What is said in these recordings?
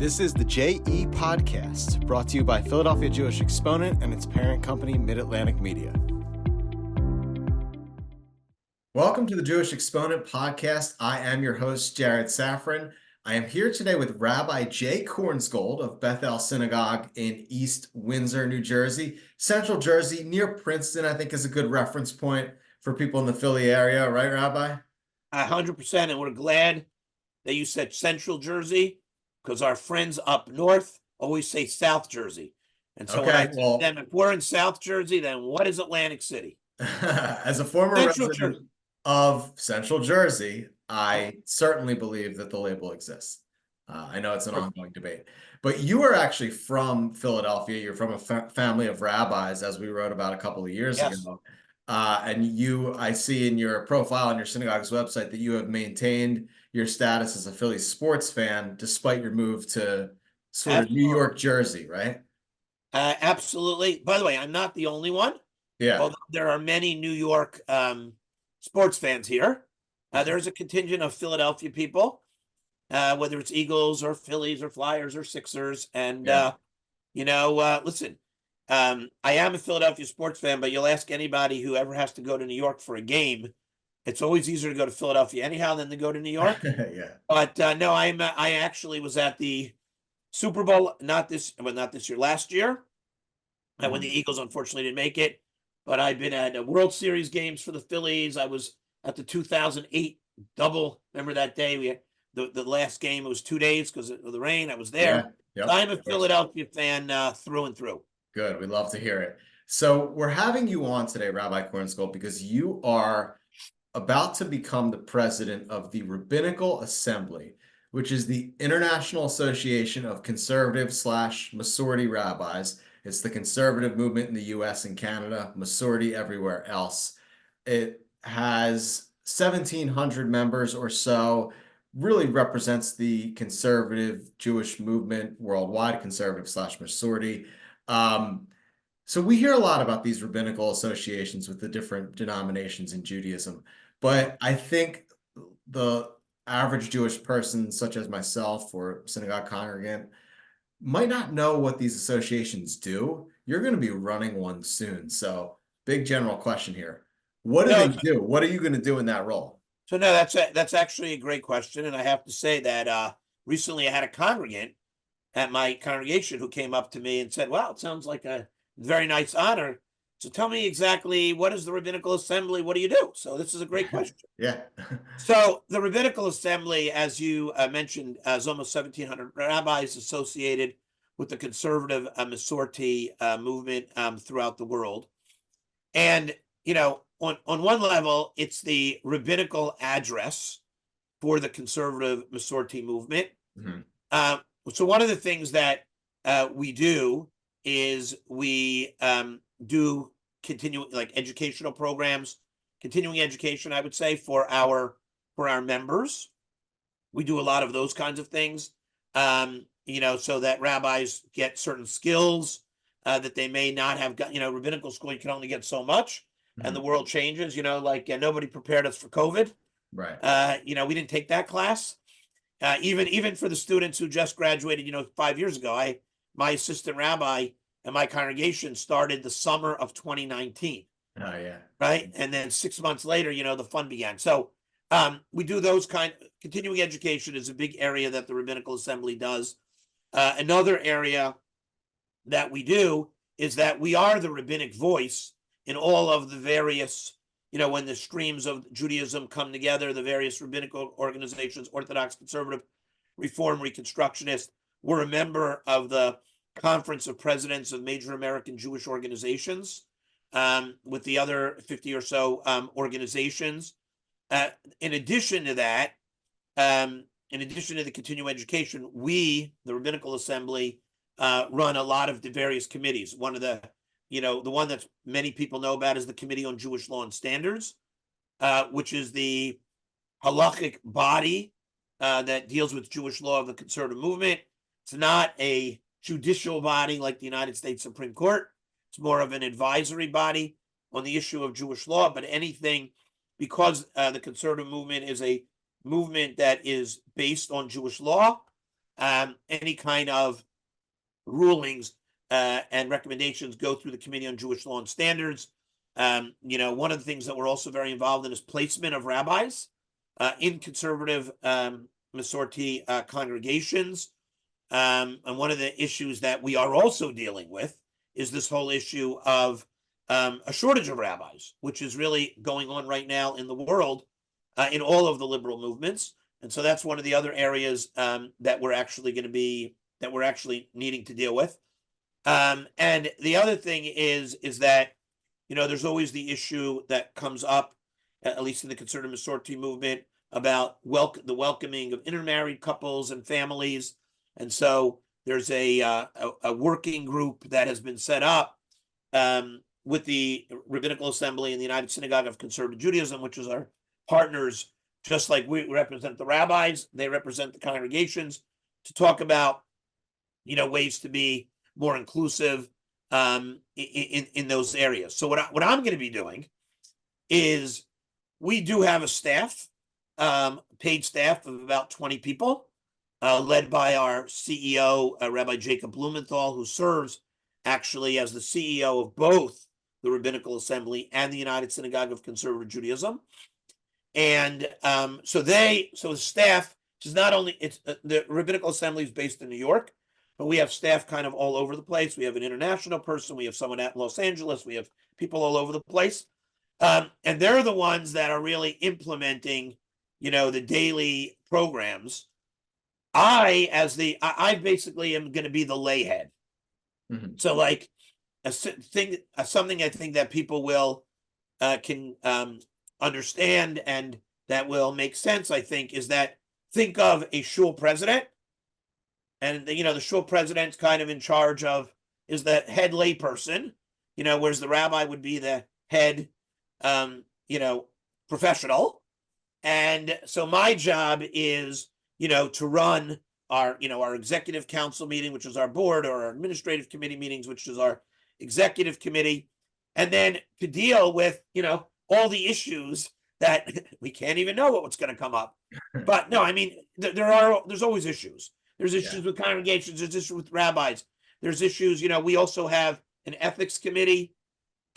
This is the JE Podcast, brought to you by Philadelphia Jewish Exponent and its parent company, Mid-Atlantic Media. Welcome to the Jewish Exponent Podcast. I am your host, Jared Safran. I am here today with Rabbi Jay Kornsgold of Bethel Synagogue in East Windsor, New Jersey. Central Jersey, near Princeton, I think is a good reference point for people in the Philly area, right, Rabbi? 100%, and we're glad that you said Central Jersey, because our friends up north always say South Jersey. And so when I tell them, if we're in South Jersey, then what is Atlantic City? As a former resident of Central Jersey, I certainly believe that the label exists. I know it's an ongoing debate. But you are actually from Philadelphia. You're from a family of rabbis, as we wrote about a couple of years ago. And I see in your profile on your synagogue's website that you have maintained your status as a Philly sports fan despite your move to sort of New York, Jersey, right? Absolutely. By the way, I'm not the only one. Yeah. Although there are many New York sports fans here. There's a contingent of Philadelphia people, whether it's Eagles or Phillies or Flyers or Sixers. And, listen, I am a Philadelphia sports fan, but you'll ask anybody who ever has to go to New York for a game, it's always easier to go to Philadelphia anyhow than to go to New York. Yeah. But no, I actually was at the Super Bowl, not this year, last year, when the Eagles unfortunately didn't make it. But I've been at World Series games for the Phillies. I was at the 2008 double. Remember that day? We had the last game. It was 2 days because of the rain. I was there. Yeah. Yep. I'm a Philadelphia fan through and through. Good. We'd love to hear it. So we're having you on today, Rabbi Kornsgold, because you are about to become the president of the Rabbinical Assembly, which is the International Association of Conservative/Masorti Rabbis. It's the conservative movement in the U.S. and Canada, Masorti everywhere else. It has 1,700 members or so, really represents the conservative Jewish movement worldwide, conservative/Masorti. So we hear a lot about these rabbinical associations with the different denominations in Judaism, but I think the average Jewish person, such as myself or synagogue congregant, might not know what these associations do. You're going to be running one soon. So big general question here. What do they do? What are you going to do in that role? So no, that's actually a great question. And I have to say that recently I had a congregant at my congregation who came up to me and said, wow, it sounds like a very nice honor. So tell me exactly, what is the Rabbinical Assembly? What do you do? So this is a great question. Yeah. So the Rabbinical Assembly, as you mentioned, is almost 1,700 rabbis associated with the conservative Masorti movement throughout the world. And, on one level, it's the rabbinical address for the conservative Masorti movement. Mm-hmm. So one of the things that we do is we do continuing educational programs, continuing education, I would say, for our members. We do a lot of those kinds of things, so that rabbis get certain skills that they may not have got. Rabbinical school, you can only get so much, and the world changes. Nobody prepared us for COVID. Right. We didn't take that class. Even for the students who just graduated, 5 years ago, my assistant rabbi and my congregation started the summer of 2019. Oh, yeah. Right. And then 6 months later, the fun began. So we do those continuing education is a big area that the Rabbinical Assembly does. Another area that we do is that we are the rabbinic voice in all of the various, when the streams of Judaism come together, the various rabbinical organizations, Orthodox, Conservative, Reform, Reconstructionist. We're a member of the Conference of Presidents of Major American Jewish Organizations, with the other 50 or so organizations. In addition to that, in addition to the continuing education, we, the Rabbinical Assembly, run a lot of the various committees. One of the, the one that many people know about is the Committee on Jewish Law and Standards, which is the halachic body that deals with Jewish law of the conservative movement. It's not a judicial body like the United States Supreme Court. It's more of an advisory body on the issue of Jewish law, but anything, because the conservative movement is a movement that is based on Jewish law, any kind of rulings and recommendations go through the Committee on Jewish Law and Standards. One of the things that we're also very involved in is placement of rabbis in conservative Masorti congregations. And one of the issues that we are also dealing with is this whole issue of a shortage of rabbis, which is really going on right now in the world in all of the liberal movements. And so that's one of the other areas that we're actually needing to deal with. And the other thing is that, there's always the issue that comes up, at least in the conservative Masorti movement, about the welcoming of intermarried couples and families. And so there's a working group that has been set up with the Rabbinical Assembly and the United Synagogue of Conservative Judaism, which is our partners, just like we represent the rabbis, they represent the congregations, to talk about, ways to be more inclusive in those areas. So what I'm going to be doing is, we do have a staff, paid staff of about 20 people, led by our CEO, Rabbi Jacob Blumenthal, who serves actually as the CEO of both the Rabbinical Assembly and the United Synagogue of Conservative Judaism. And so the staff is not only, the Rabbinical Assembly is based in New York, but we have staff kind of all over the place. We have an international person, we have someone at Los Angeles, we have people all over the place. And they're the ones that are really implementing, the daily programs. I basically am going to be the lay head. Mhm. So like something I think that people will can understand and that will make sense, I think, is that, think of a shul president, and the shul president's kind of in charge of, is the head lay person, whereas the rabbi would be the head professional. And so my job is, to run our executive council meeting, which is our board, or our administrative committee meetings, which is our executive committee, and then to deal with, all the issues that we can't even know what's going to come up. But no, I mean, there's always issues. There's issues with congregations, there's issues with rabbis, there's issues, we also have an ethics committee,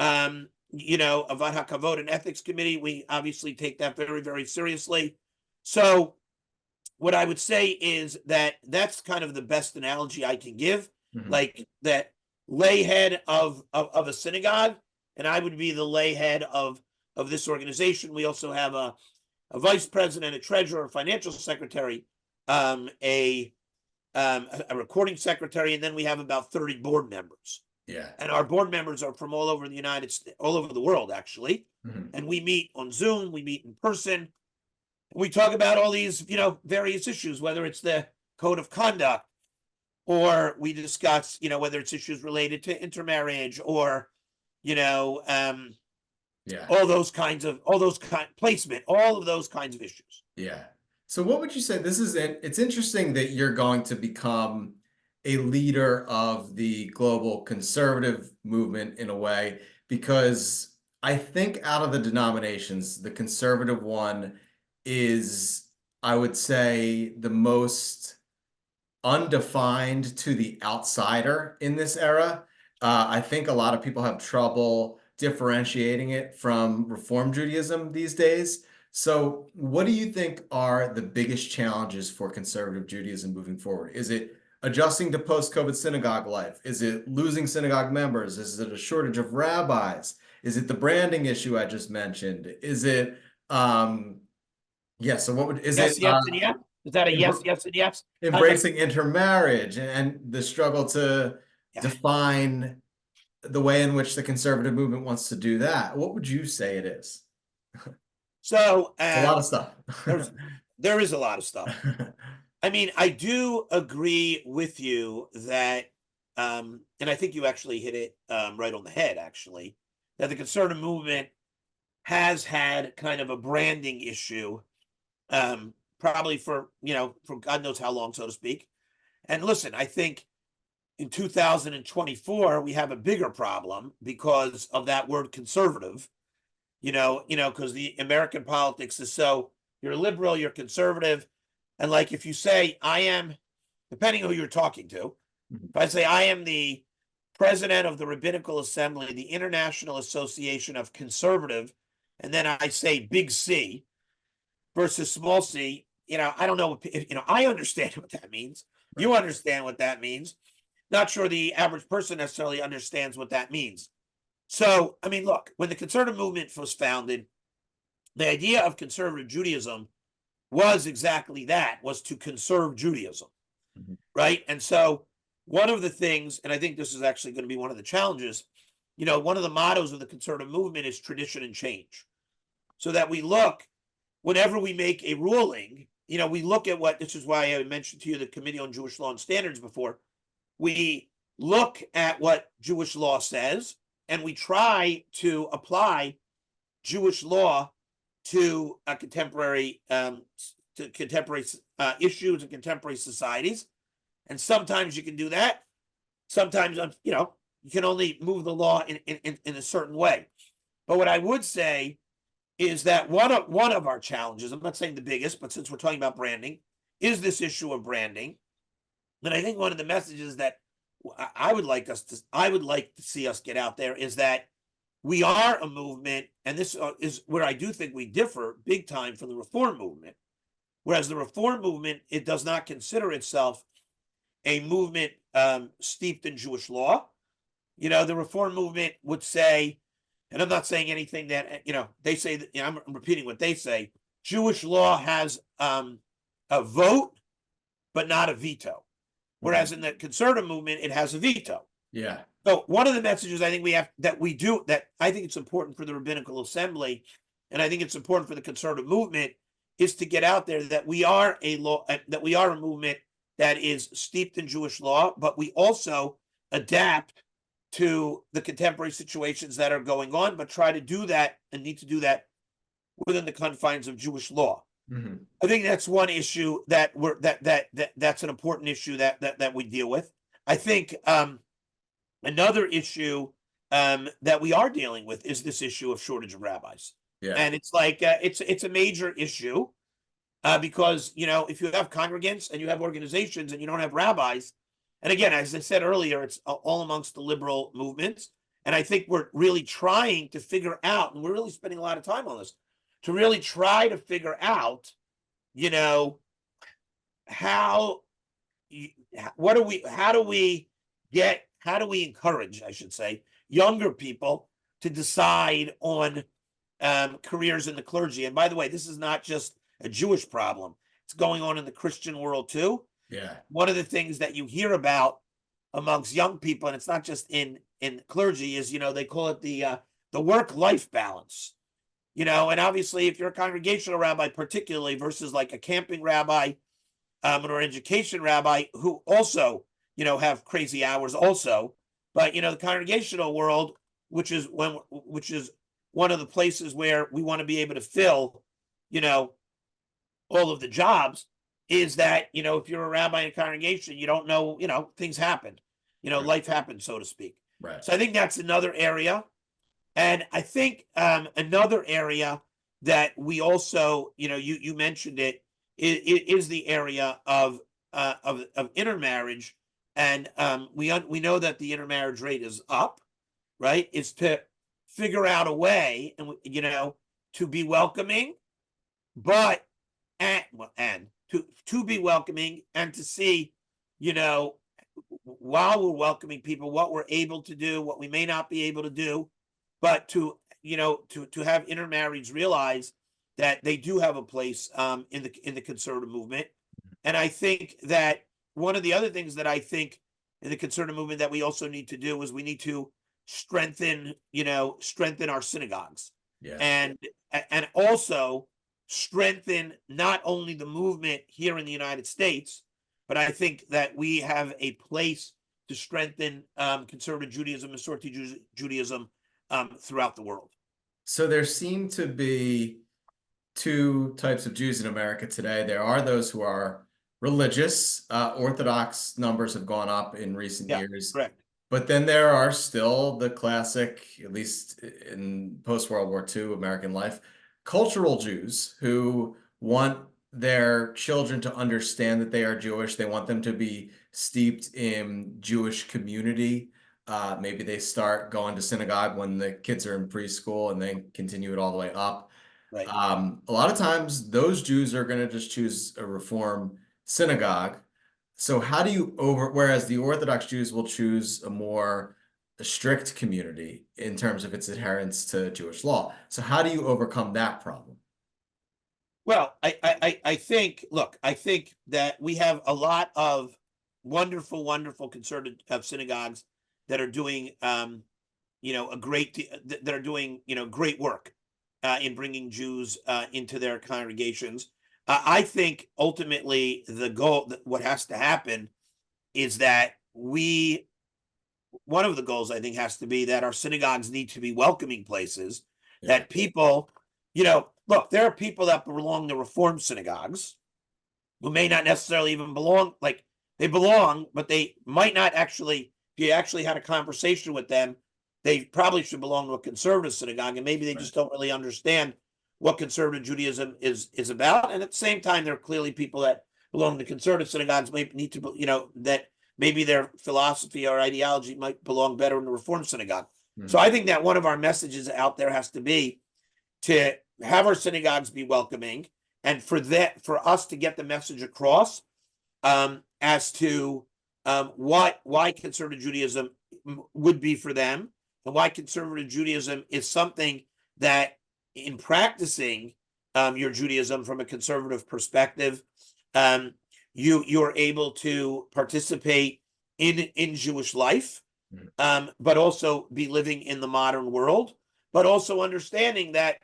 Avad HaKavod, an ethics committee. We obviously take that very, very seriously. So what I would say is that that's kind of the best analogy I can give, like that lay head of a synagogue, and I would be the lay head of this organization. We also have a vice president, a treasurer, a financial secretary, a recording secretary, and then we have about 30 board members. Yeah. And our board members are from all over the United States, all over the world, actually. And we meet on Zoom, we meet in person. We talk about all these, various issues, whether it's the code of conduct, or we discuss, whether it's issues related to intermarriage, or, all those kinds of placement, all of those kinds of issues. Yeah. So what would you say, it's interesting that you're going to become a leader of the global conservative movement in a way, because I think out of the denominations, the conservative one is, I would say, the most undefined to the outsider in this era. I think a lot of people have trouble differentiating it from Reform Judaism these days. So what do you think are the biggest challenges for conservative Judaism moving forward? Is it adjusting to post-COVID synagogue life? Is it losing synagogue members? Is it a shortage of rabbis? Is it the branding issue I just mentioned? Is it, so what would, is Yes, it? yes, and yes? Is that a yes, yes, and yes? Embracing intermarriage and the struggle to define the way in which the conservative movement wants to do that. What would you say it is? So a lot of stuff. there is a lot of stuff. I mean, I do agree with you that, and I think you actually hit it right on the head, actually, that the conservative movement has had kind of a branding issue, probably for God knows how long, so to speak. And listen, I think in 2024, we have a bigger problem because of that word conservative, because the American politics is so, you're liberal, you're conservative. And like, if you say, I am depending who you're talking to. Mhm. If I say I am the president of the Rabbinical Assembly, the International Association of Conservative, and then I say big C versus small c, I don't know if, I understand what that means. Right. You understand what that means. Not sure the average person necessarily understands what that means. So, I mean, look, when the conservative movement was founded, the idea of conservative Judaism was exactly that, was to conserve Judaism, Mhm. right? And so one of the things, and I think this is actually going to be one of the challenges, one of the mottos of the conservative movement is tradition and change. So that we look, whenever we make a ruling, we look at this is why I mentioned to you the Committee on Jewish Law and Standards before. We look at what Jewish law says, and we try to apply Jewish law to contemporary issues and contemporary societies. And sometimes you can do that. Sometimes, you can only move the law in a certain way. But what I would say is that one of our challenges, I'm not saying the biggest, but since we're talking about branding, is this issue of branding. And I think one of the messages that I would like to see us get out there is that we are a movement, and this is where I do think we differ big time from the Reform movement. Whereas the Reform movement, it does not consider itself a movement steeped in Jewish law. The Reform movement would say, and I'm not saying anything that, they say that, I'm repeating what they say, Jewish law has a vote, but not a veto. Whereas in the conservative movement, it has a veto. Yeah. So one of the messages I think that I think it's important for the Rabbinical Assembly, and I think it's important for the conservative movement, is to get out there that we are a movement that is steeped in Jewish law, but we also adapt to the contemporary situations that are going on, but try to do that and need to do that within the confines of Jewish law. Mm-hmm. I think that's one issue that's an important issue that we deal with. I think another issue that we are dealing with is this issue of shortage of rabbis. Yeah. And it's like it's a major issue because if you have congregants and you have organizations and you don't have rabbis, and again, as I said earlier, it's all amongst the liberal movements. And I think we're really trying to figure out, and we're really spending a lot of time on this, to really try to figure out, how do we encourage, I should say, younger people to decide on careers in the clergy. And by the way, this is not just a Jewish problem. It's going on in the Christian world too. Yeah. One of the things that you hear about amongst young people, and it's not just in clergy, is they call it the work-life balance. And obviously, if you're a congregational rabbi, particularly versus like a camping rabbi or education rabbi, who also have crazy hours also, but the congregational world, which is one of the places where we want to be able to fill, all of the jobs, is that if you're a rabbi in a congregation, you don't know, things happen, Right. life happens, so to speak. Right. So I think that's another area. And I think another area that we also, you mentioned it, is the area of intermarriage, and we know that the intermarriage rate is up, right? Is to figure out a way, and to be welcoming, but and to be welcoming, and to see, while we're welcoming people, what we're able to do, what we may not be able to do, but to have intermarrieds realize that they do have a place in the conservative movement. And I think that one of the other things that I think in the conservative movement that we also need to do is we need to strengthen our synagogues. Yeah. And also strengthen not only the movement here in the United States, but I think that we have a place to strengthen conservative Judaism, Masorti Judaism throughout the world. So there seem to be two types of Jews in America today. There are those who are religious. Orthodox numbers have gone up in recent years. Correct. But then there are still the classic, at least in post-World War II American life, cultural Jews who want their children to understand that they are Jewish. They want them to be steeped in Jewish community. Maybe they start going to synagogue when the kids are in preschool and then continue it all the way up. Right. A lot of times those Jews are going to just choose a Reform synagogue. So how do you whereas the Orthodox Jews will choose a more strict community in terms of its adherence to Jewish law. So how do you overcome that problem? Well, I think, look, I think that we have a lot of wonderful concerted synagogues that are doing, that are doing, great work in bringing Jews into their congregations. I think ultimately the goal, what has to happen is that one of the goals I think has to be that our synagogues need to be welcoming places Yeah. that people, look, there are people that belong to Reform synagogues who may not necessarily even belong, like they belong, but they might not actually, if you actually had a conversation with them, they probably should belong to a conservative synagogue, and maybe they just don't really understand what conservative Judaism is about. And at the same time, there are clearly people that belong to conservative synagogues might need to, that maybe their philosophy or ideology might belong better in the Reform synagogue. So I think that one of our messages out there has to be to have our synagogues be welcoming, and for us to get the message across as to why conservative Judaism would be for them, and why conservative Judaism is something that, in practicing your Judaism from a conservative perspective, you're able to participate in Jewish life, but also be living in the modern world, but also understanding that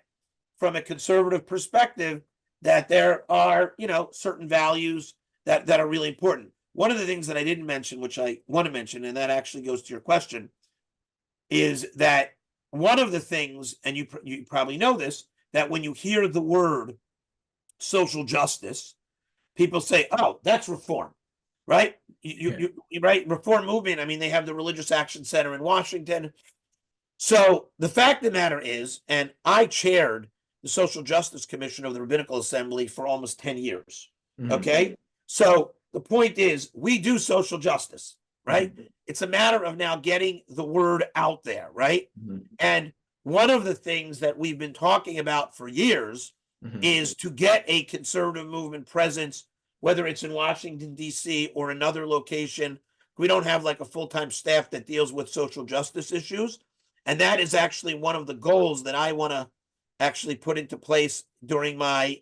from a conservative perspective, that there are, certain values that are really important. One of the things that I didn't mention, which I want to mention, and that actually goes to your question, is that one of the things, and you probably know this, that when you hear the word social justice, people say, "Oh, that's reform," right? You right? Reform movement. I mean, they have the Religious Action Center in Washington. So the fact of the matter is, and I chaired the Social Justice Commission of the Rabbinical Assembly for almost 10 years. Okay. So the point is, we do social justice, right? It's a matter of now getting the word out there, right? And one of the things that we've been talking about for years is to get a conservative movement presence, whether it's in Washington, D.C. or another location. We don't have like a full-time staff that deals with social justice issues. And that is actually one of the goals that I want to actually put into place during my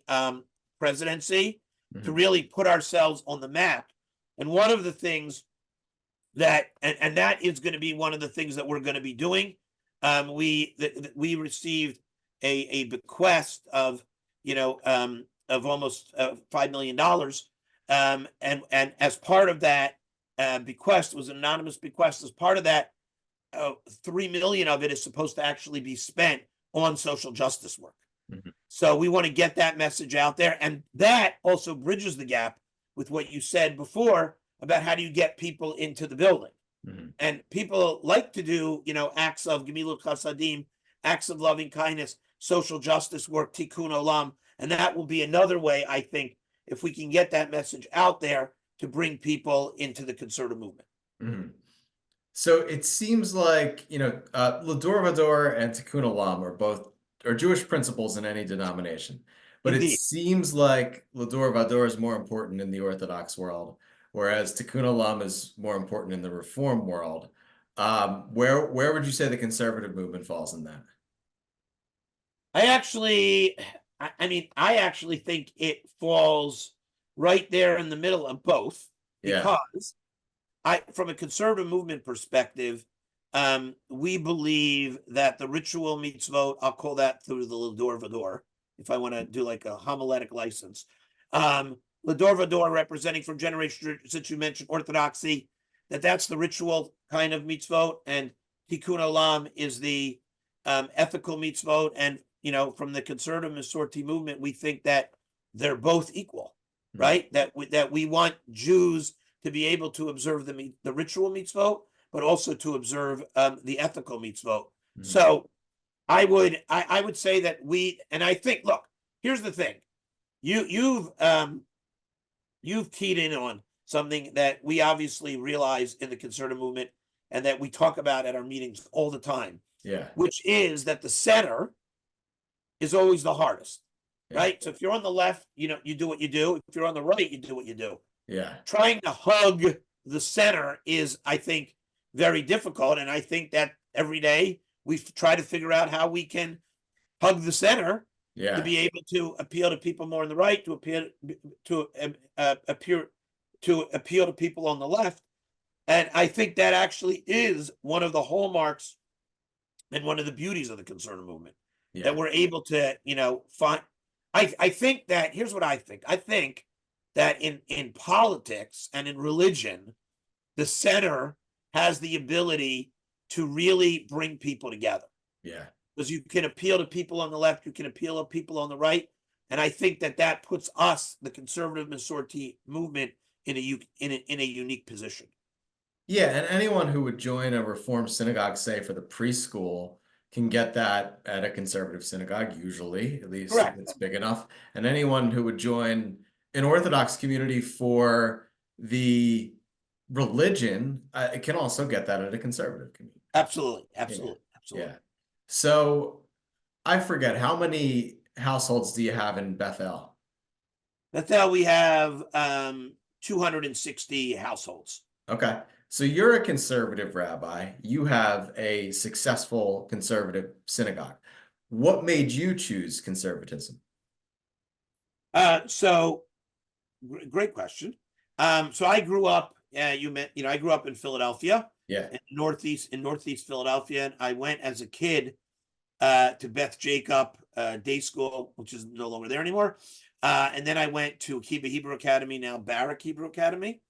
presidency, to really put ourselves on the map. And one of the things that, and that is going to be one of the things that we're going to be doing. We received a bequest of, of almost $5 million. And as part of that bequest, was an anonymous bequest. As part of that, 3 million of it is supposed to actually be spent on social justice work. So we want to get that message out there, and that also bridges the gap with what you said before about how do you get people into the building. And people like to do, acts of gemilut chasadim, acts of loving kindness, social justice work, tikkun olam, and that will be another way, I think, if we can get that message out there, to bring people into the conservative movement. So it seems like, L'dor Vador and Tikkun Olam are Jewish principles in any denomination. But Indeed. It seems like L'dor Vador is more important in the Orthodox world, whereas Tikkun Olam is more important in the Reform world. Where would you say the conservative movement falls in that? I actually think it falls right there in the middle of both, because from a conservative movement perspective, we believe that the ritual mitzvot, I'll call that through the L'dor Vador, if I want to do like a homiletic license. L'dor Vador, representing from generation, since you mentioned orthodoxy, that's the ritual kind of mitzvot, and Tikkun Olam is the ethical mitzvot. And from the conservative Masorti movement, we think that they're both equal, right? That we want Jews to be able to observe the ritual mitzvot, but also to observe the ethical mitzvot. So I would say that and I think, look, here's the thing. you've keyed in on something that we obviously realize in the conservative movement and that we talk about at our meetings all the time, Yeah. which is that the center is always the hardest, Yeah. right? So if you're on the left, you do what you do. If you're on the right, you do what you do. Yeah. Trying to hug the center is, I think, very difficult. And I think that every day we try to figure out how we can hug the center to be able to appeal to people more on the right, to appeal to people on the left. And I think that actually is one of the hallmarks and one of the beauties of the conservative movement, that we're able to, find. I think that, here's what I think. I think that in politics and in religion, the center has the ability to really bring people together. Yeah. Because you can appeal to people on the left, you can appeal to people on the right. And I think that puts us, the conservative Masorti movement, in a unique position. Yeah, and anyone who would join a Reformed synagogue, say for the preschool, can get that at a conservative synagogue, usually, at least if it's big enough. And anyone who would join an Orthodox community for the religion, can also get that at a conservative community. Absolutely. Yeah. So I forget, how many households do you have in Bethel? Bethel, we have 260 households. Okay. So you're a conservative rabbi. You have a successful conservative synagogue. What made you choose conservatism? So great question. So I grew up, I grew up in Philadelphia. Yeah. In Northeast Philadelphia. And I went as a kid to Beth Jacob day school, which is no longer there anymore. And then I went to Akiba Hebrew Academy, now Barak Hebrew Academy.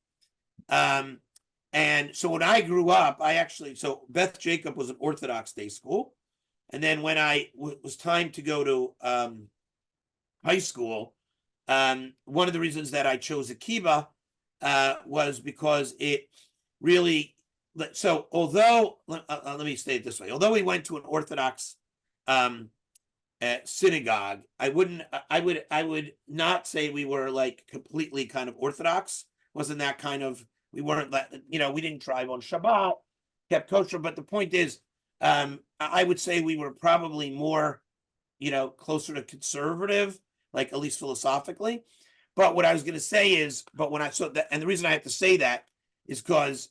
And so when I grew up, so Beth Jacob was an Orthodox day school. And then when was time to go to high school, one of the reasons that I chose Akiba was because it really, so although, let me say it this way, although we went to an Orthodox synagogue, I would not say we were like completely kind of Orthodox. Wasn't that kind of, we weren't, we didn't drive on Shabbat, kept kosher. But the point is, I would say we were probably more, closer to conservative, like at least philosophically. But what I was going to say is, and the reason I have to say that is because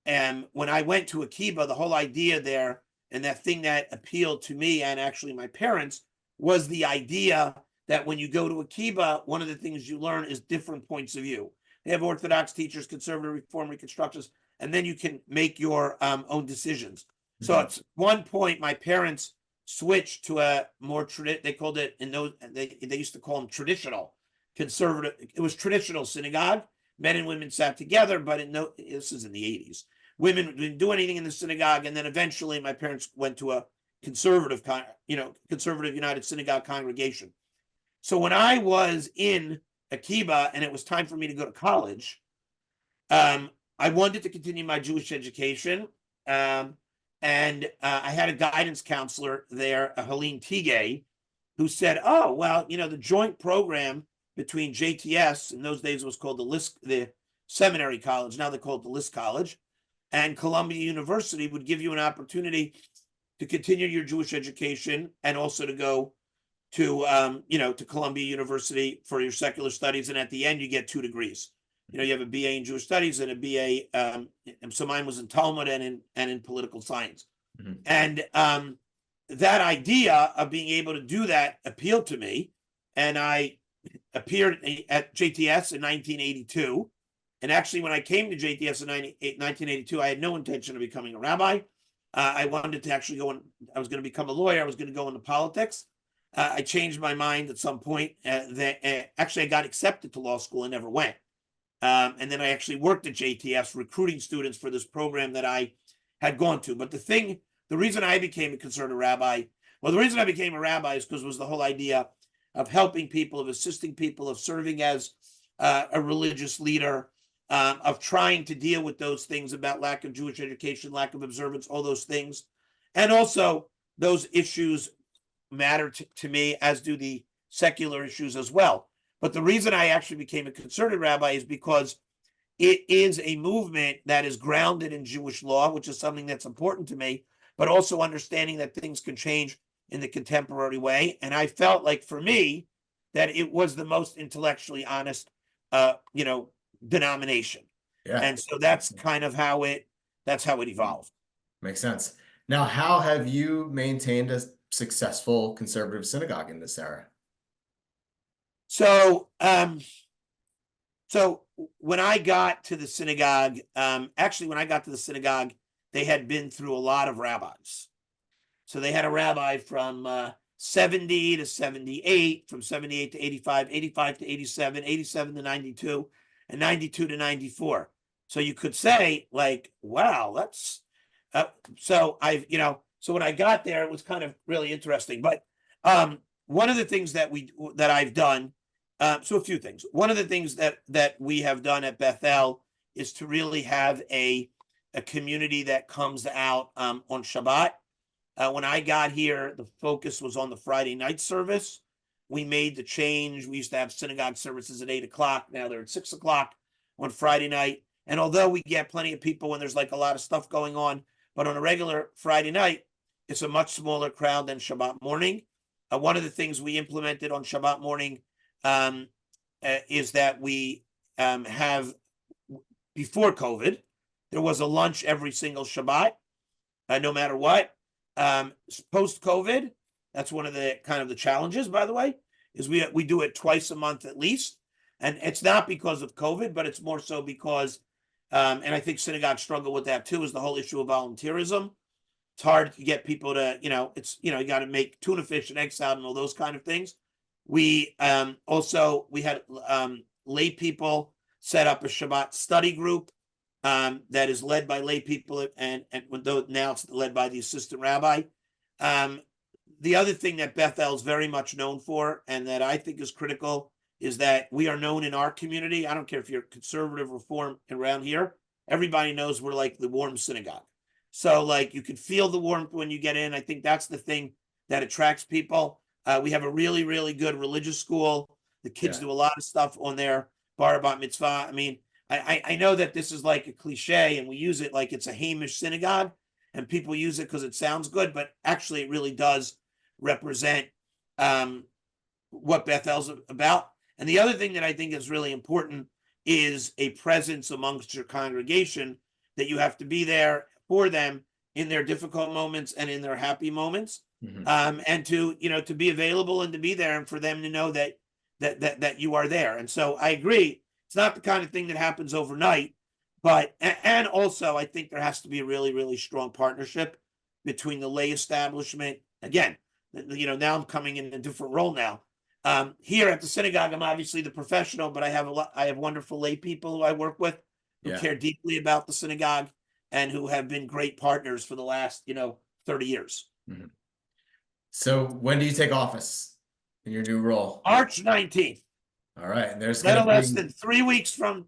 when I went to Akiba, the whole idea there, and that thing that appealed to me and actually my parents, was the idea that when you go to Akiba, one of the things you learn is different points of view. They have Orthodox teachers, conservative, reform, reconstructionists, and then you can make your own decisions. Mm-hmm. So at one point, my parents switched to a more they called it, they used to call them traditional conservative. It was traditional synagogue. Men and women sat together, but this is in the 80s. Women didn't do anything in the synagogue, and then eventually my parents went to a conservative United Synagogue congregation. So when I was in Akiba and it was time for me to go to college, I wanted to continue my Jewish education. And I had a guidance counselor there, Helene Tigay, who said, oh, well, the joint program between JTS, in those days it was called the Seminary College, now they call it the List College, and Columbia University would give you an opportunity to continue your Jewish education and also to go to to Columbia University for your secular studies, and at the end you get 2 degrees. You have a BA in Jewish studies and a BA. So mine was in Talmud and in political science. Mm-hmm. And that idea of being able to do that appealed to me, and I appeared at JTS in 1982. And actually, when I came to JTS in 1982, I had no intention of becoming a rabbi. I wanted to actually I was going to become a lawyer. I was going to go into politics. I changed my mind at some point. Actually, I got accepted to law school and never went. And then I actually worked at JTS recruiting students for this program that I had gone to. But the reason I became a conservative rabbi, the reason I became a rabbi is because it was the whole idea of helping people, of assisting people, of serving as a religious leader, of trying to deal with those things about lack of Jewish education, lack of observance, all those things. And also those issues matter to me, as do the secular issues as well. But the reason I actually became a concerted rabbi is because it is a movement that is grounded in Jewish law, which is something that's important to me, but also understanding that things can change in the contemporary way. And I felt like for me that it was the most intellectually honest, denomination. Yeah. And so that's kind of how it evolved. Makes sense. Now, how have you maintained a successful conservative synagogue in this era? So, so when I got to the synagogue, they had been through a lot of rabbis. So they had a rabbi from 70 to 78, from 78 to 85, 85 to 87, 87 to 92, and 92 to 94. So you could say, like, wow, that's so when I got there, it was kind of really interesting. But one of the things that I've done, so a few things. One of the things that we have done at Bethel is to really have a community that comes out on Shabbat. When I got here, the focus was on the Friday night service. We made the change. We used to have synagogue services at 8 o'clock. Now they're at 6 o'clock on Friday night. And although we get plenty of people when there's like a lot of stuff going on, but on a regular Friday night, it's a much smaller crowd than Shabbat morning. One of the things we implemented on Shabbat morning is that we have, before COVID, there was a lunch every single Shabbat, no matter what. Post-COVID, that's one of the kind of the challenges, by the way, is we do it twice a month at least. And it's not because of COVID, but it's more so because, and I think synagogues struggle with that too, is the whole issue of volunteerism. It's hard to get people to, you got to make tuna fish and egg salad and all those kind of things. We had lay people set up a Shabbat study group that is led by lay people, and now it's led by the assistant rabbi. The other thing that Bethel is very much known for, and that I think is critical, is that we are known in our community. I don't care if you're conservative, reform around here. Everybody knows we're like the warm synagogue. So like you can feel the warmth when you get in. I think that's the thing that attracts people. We have a really, really good religious school. The kids do a lot of stuff on there. Bar bat mitzvah. I mean, I know that this is like a cliche and we use it like it's a Hamish synagogue and people use it because it sounds good, but actually it really does represent what Bethel's about. And the other thing that I think is really important is a presence amongst your congregation, that you have to be there for them in their difficult moments and in their happy moments. Mm-hmm. And to be available and to be there and for them to know that you are there. And so I agree. It's not the kind of thing that happens overnight, but, and also I think there has to be a really, really strong partnership between the lay establishment. Again, now I'm coming in a different role now. Here at the synagogue, I'm obviously the professional, but I have wonderful lay people who I work with who care deeply about the synagogue and who have been great partners for the last, 30 years. Mm-hmm. So when do you take office in your new role? March 19th. All right. And there's going to be less than 3 weeks from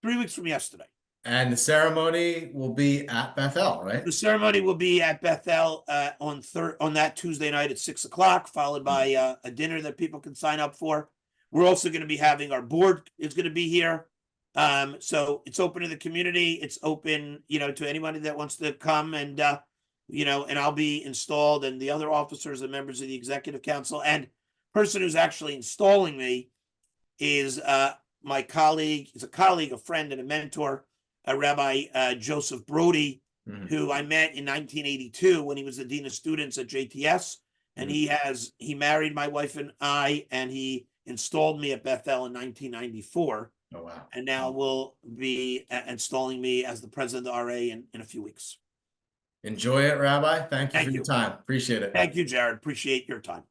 yesterday. And the ceremony will be at Bethel, right? The ceremony will be at Bethel on that Tuesday night at 6 o'clock, followed by a dinner that people can sign up for. We're also going to be having our board is going to be here. So it's open to the community. It's open, to anybody that wants to come and I'll be installed, and the other officers and members of the executive council, and person who's actually installing me is my colleague. He's a colleague, a friend, and a mentor, Rabbi Joseph Brody, who I met in 1982 when he was the dean of students at JTS, and he married my wife and I, and he installed me at Bethel in 1994. Oh wow! And now will be installing me as the president of the RA in a few weeks. Enjoy it, Rabbi. Thank you for your time. Appreciate it. Thank you, Jared. Appreciate your time.